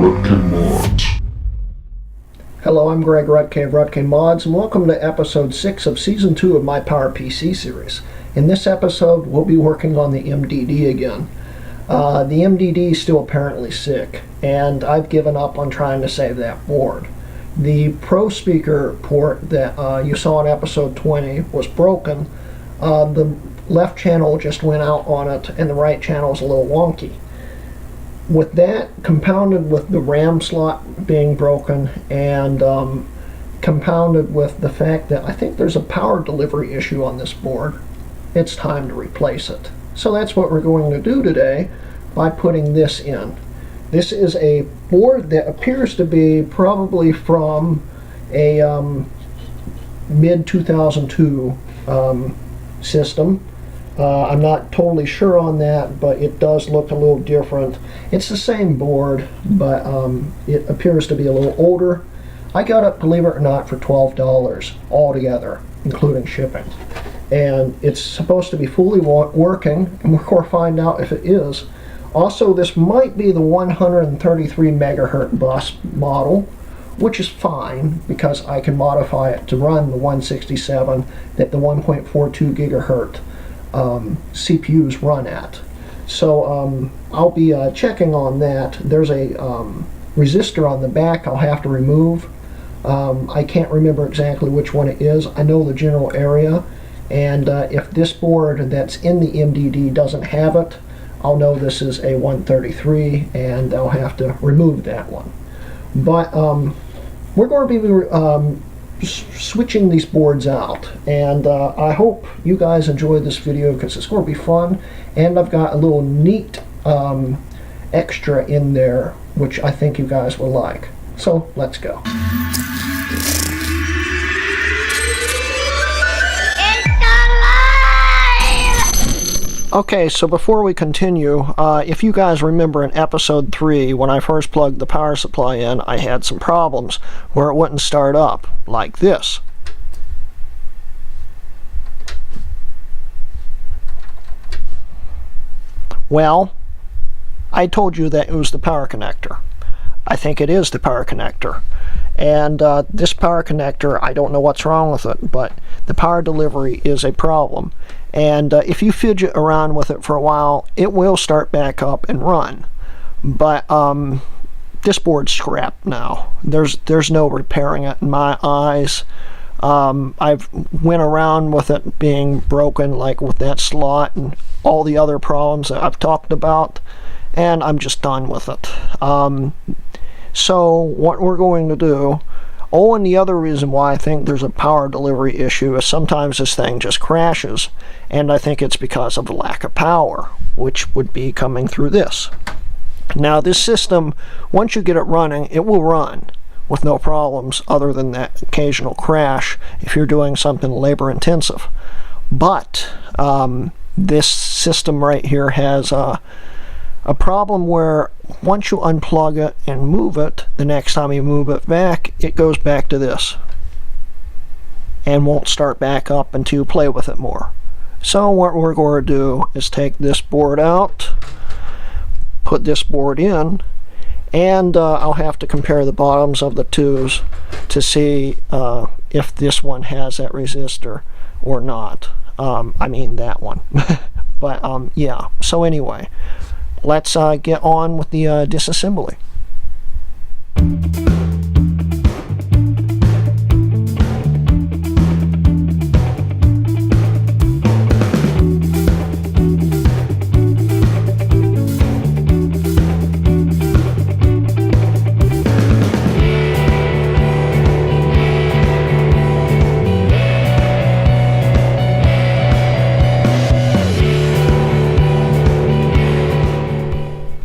Rutkin Mods. Hello, I'm Greg Rutke of Rutke Mods, and welcome to episode 6 of season 2 of my PowerPC series. In this episode, we'll be working on the MDD again. The MDD is still apparently sick, and I've given up on trying to save that board. The Pro speaker port that you saw in episode 20 was broken. The left channel just went out on it, and the right channel is a little wonky. With that, compounded with the RAM slot being broken, and compounded with the fact that I think there's a power delivery issue on this board, it's time to replace it. So that's what we're going to do today by putting this in. This is a board that appears to be probably from a mid-2002 system. I'm not totally sure on that, but it does look a little different. It's the same board, but it appears to be a little older. I got it, believe it or not, for $12 altogether, including shipping. And it's supposed to be fully working, and we're going to find out if it is. Also, this might be the 133 megahertz bus model, which is fine because I can modify it to run the 167 that the 1.42 gigahertz CPUs run at. So I'll be checking on that. There's a resistor on the back I'll have to remove. I can't remember exactly which one it is. I know the general area, and if this board that's in the MDD doesn't have it, I'll know this is a 133 and I'll have to remove that one. But we're going to be switching these boards out, and I hope you guys enjoy this video because it's going to be fun, and I've got a little neat extra in there which I think you guys will like. So let's go. Okay, so before we continue, if you guys remember in episode 3, when I first plugged the power supply in, I had some problems where it wouldn't start up, like this. Well, I told you that it was the power connector. I think it is the power connector. And this power connector, I don't know what's wrong with it, but the power delivery is a problem. And if you fidget around with it for a while, it will start back up and run. But this board's scrapped now. There's no repairing it in my eyes. I've went around with it being broken, like with that slot and all the other problems that I've talked about, and I'm just done with it. So what we're going to do, and the other reason why I think there's a power delivery issue is sometimes this thing just crashes, and I think it's because of the lack of power, which would be coming through this. Now this system, once you get it running, it will run with no problems other than that occasional crash if you're doing something labor intensive. But this system right here has a problem where once you unplug it and move it, the next time you move it back, it goes back to this and won't start back up until you play with it more. So what we're going to do is take this board out, put this board in, and I'll have to compare the bottoms of the twos to see if this one has that resistor or not. I mean that one. But yeah, so anyway, let's get on with the disassembly.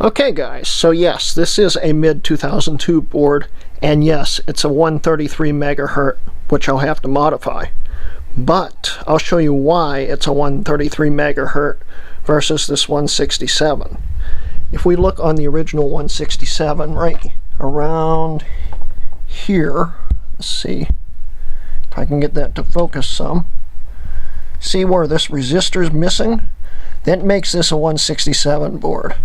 Okay guys, so yes, this is a mid-2002 board, and yes, it's a 133 megahertz, which I'll have to modify. But I'll show you why it's a 133 megahertz versus this 167. If we look on the original 167 right around here, let's see if I can get that to focus some. See where this resistor is missing? That makes this a 167 board.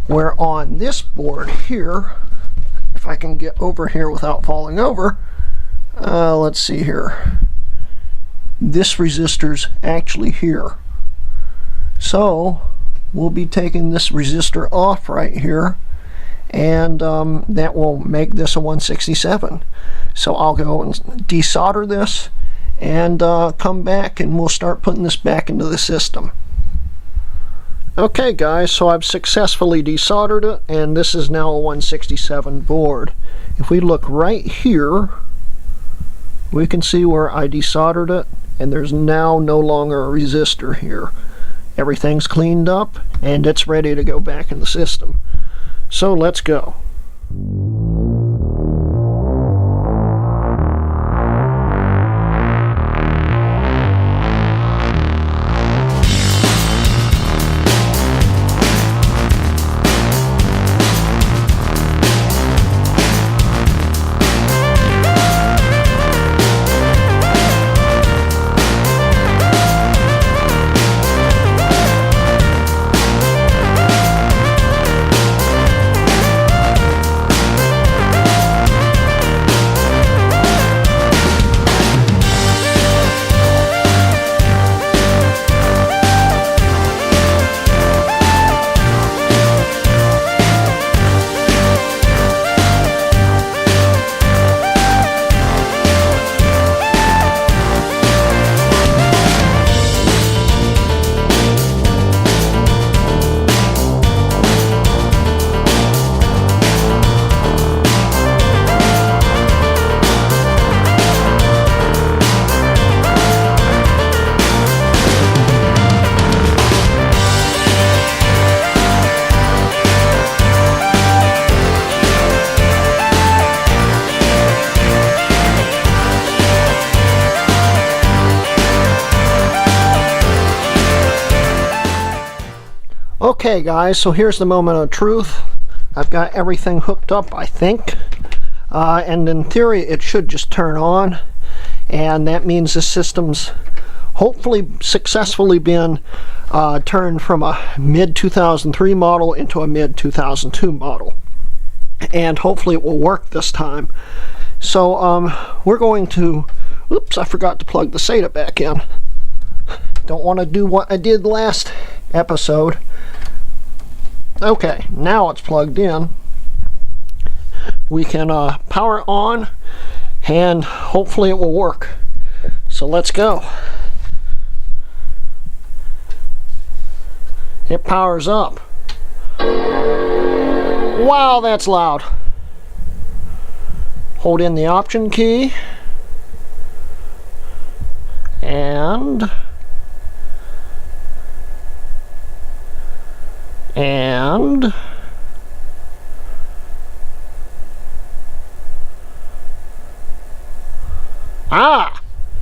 Where on this board here, I can get over here without falling over. Let's see here. This resistor's actually here. So we'll be taking this resistor off right here, and that will make this a 167. So I'll go and desolder this and come back, and we'll start putting this back into the system. Okay guys, so I've successfully desoldered it, and this is now a 167 board. If we look right here, we can see where I desoldered it, and there's now no longer a resistor here. Everything's cleaned up and it's ready to go back in the system. So let's go. Okay guys, so here's the moment of truth. I've got everything hooked up, I think, and in theory it should just turn on, and that means the system's hopefully successfully been turned from a mid-2003 model into a mid-2002 model, and hopefully it will work this time. So we're going to, oops, I forgot to plug the SATA back in. Don't want to do what I did last episode. Okay, now it's plugged in. We can power it on, and hopefully it will work. So let's go. It powers up. Wow, that's loud. Hold in the option key, and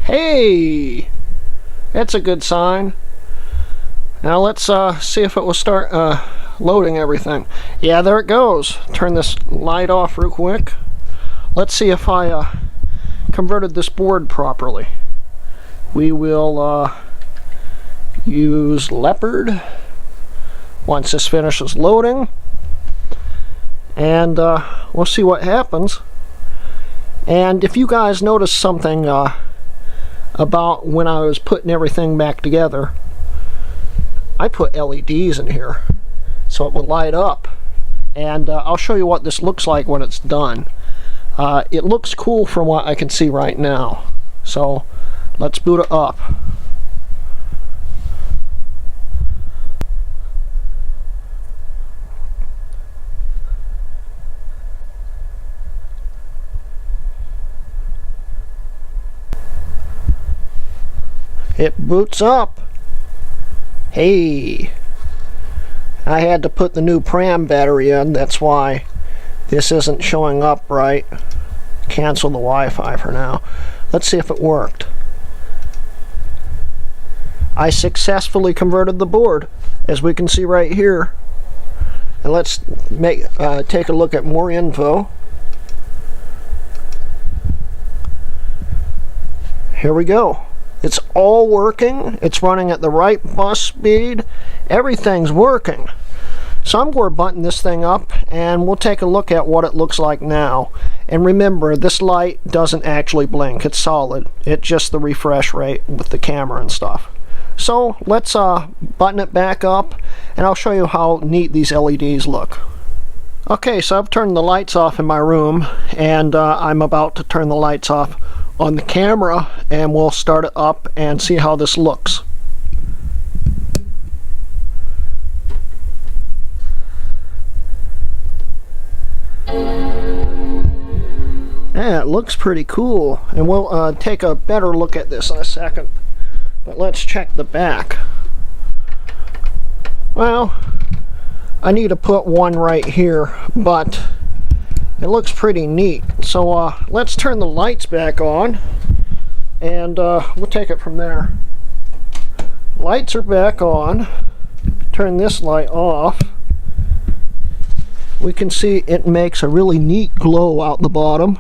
hey, that's a good sign. Now let's see if it will start loading everything. Yeah, there it goes. Turn this light off real quick. Let's see if I converted this board properly. We will use Leopard once this finishes loading, and we'll see what happens. And if you guys notice something about when I was putting everything back together, I put LEDs in here so it will light up, and I'll show you what this looks like when it's done. It looks cool from what I can see right now, so let's boot it up. It boots up. Hey, I had to put the new pram battery in, that's why this isn't showing up right. Cancel the Wi-Fi for now. Let's see if it worked. I successfully converted the board, as we can see right here. And let's take a look at more info. Here we go. It's all working. It's running at the right bus speed. Everything's working. So I'm going to button this thing up and we'll take a look at what it looks like now. And remember, this light doesn't actually blink, it's solid. It's just the refresh rate with the camera and stuff. So let's button it back up and I'll show you how neat these LEDs look. Okay, so I've turned the lights off in my room and I'm about to turn the lights off on the camera and we'll start it up and see how this looks. Yeah, it looks pretty cool, and we'll take a better look at this in a second. But let's check the back. Well, I need to put one right here, but it looks pretty neat. So let's turn the lights back on, and we'll take it from there. Lights are back on. Turn this light off. We can see it makes a really neat glow out the bottom,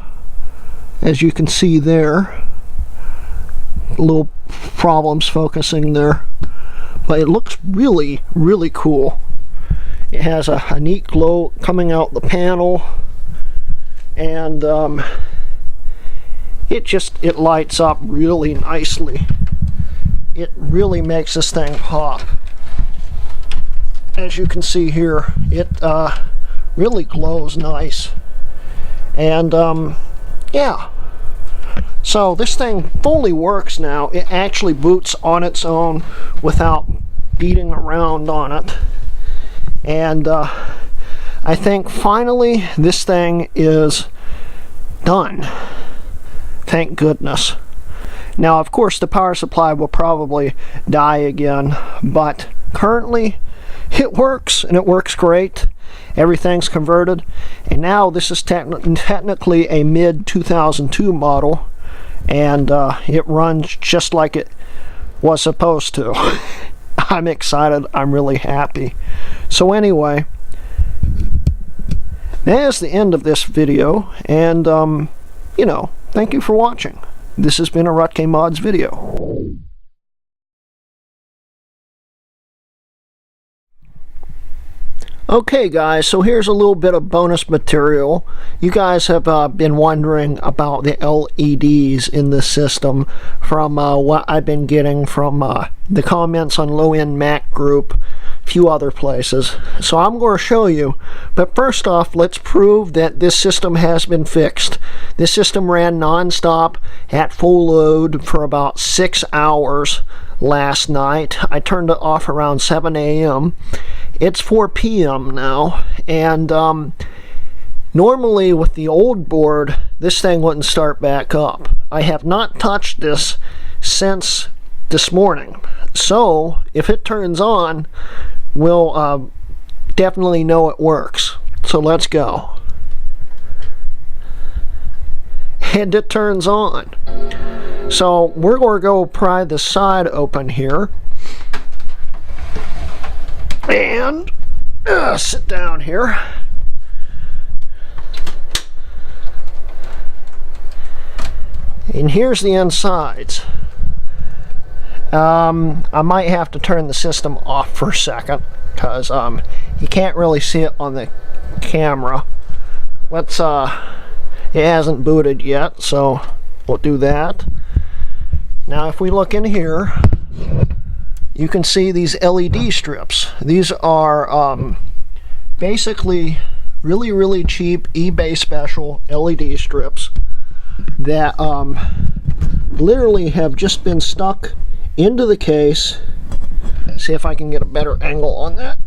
as you can see there. Little problems focusing there, but it looks really, really cool. It has a neat glow coming out the panel, and it lights up really nicely. It really makes this thing pop. As you can see here, it really glows nice. And yeah, so this thing fully works now. It actually boots on its own without beating around on it. And I think finally this thing is done. Thank goodness. Now, of course, the power supply will probably die again, but currently it works, and it works great. Everything's converted, and now this is technically a mid-2002 model, and it runs just like it was supposed to. I'm excited. I'm really happy. So anyway, that's the end of this video, and you know, thank you for watching. This has been a Rutke Mods video. Okay guys, so here's a little bit of bonus material. You guys have been wondering about the LEDs in the system from what I've been getting from the comments on Low End Mac Group, a few other places. So I'm going to show you, but first off, let's prove that this system has been fixed. This system ran non-stop at full load for about 6 hours last night. I turned it off around 7 a.m. It's 4 p.m. now, and normally with the old board, this thing wouldn't start back up. I have not touched this since this morning, so if it turns on, we'll definitely know it works. So let's go. And it turns on. So we're going to go pry the side open here. And sit down here. And here's the insides. I might have to turn the system off for a second because you can't really see it on the camera. Let's it hasn't booted yet, so we'll do that. Now if we look in here, you can see these LED strips. These are basically really, really cheap eBay special LED strips that literally have just been stuck into the case. See if I can get a better angle on that.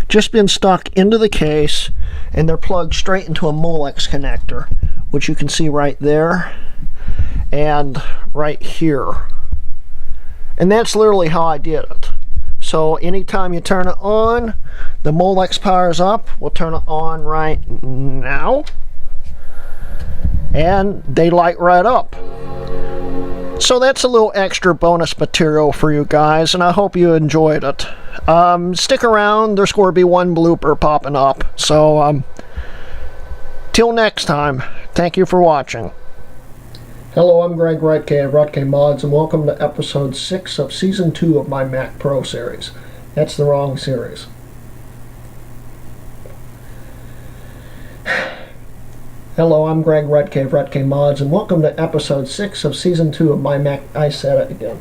Just been stuck into the case, and they're plugged straight into a Molex connector, which you can see right there and right here. And that's literally how I did it. So anytime you turn it on, the Molex powers up. We'll turn it on right now, and they light right up. So that's a little extra bonus material for you guys, and I hope you enjoyed it. Stick around, there's going to be one blooper popping up. So till next time, thank you for watching. Hello, I'm Greg Rutke of Rutke Mods, and welcome to episode 6 of season 2 of my Mac Pro series. That's the wrong series. Hello, I'm Greg Rutke of Rutke Mods, and welcome to episode 6 of season 2 of My Mac. I Said It Again.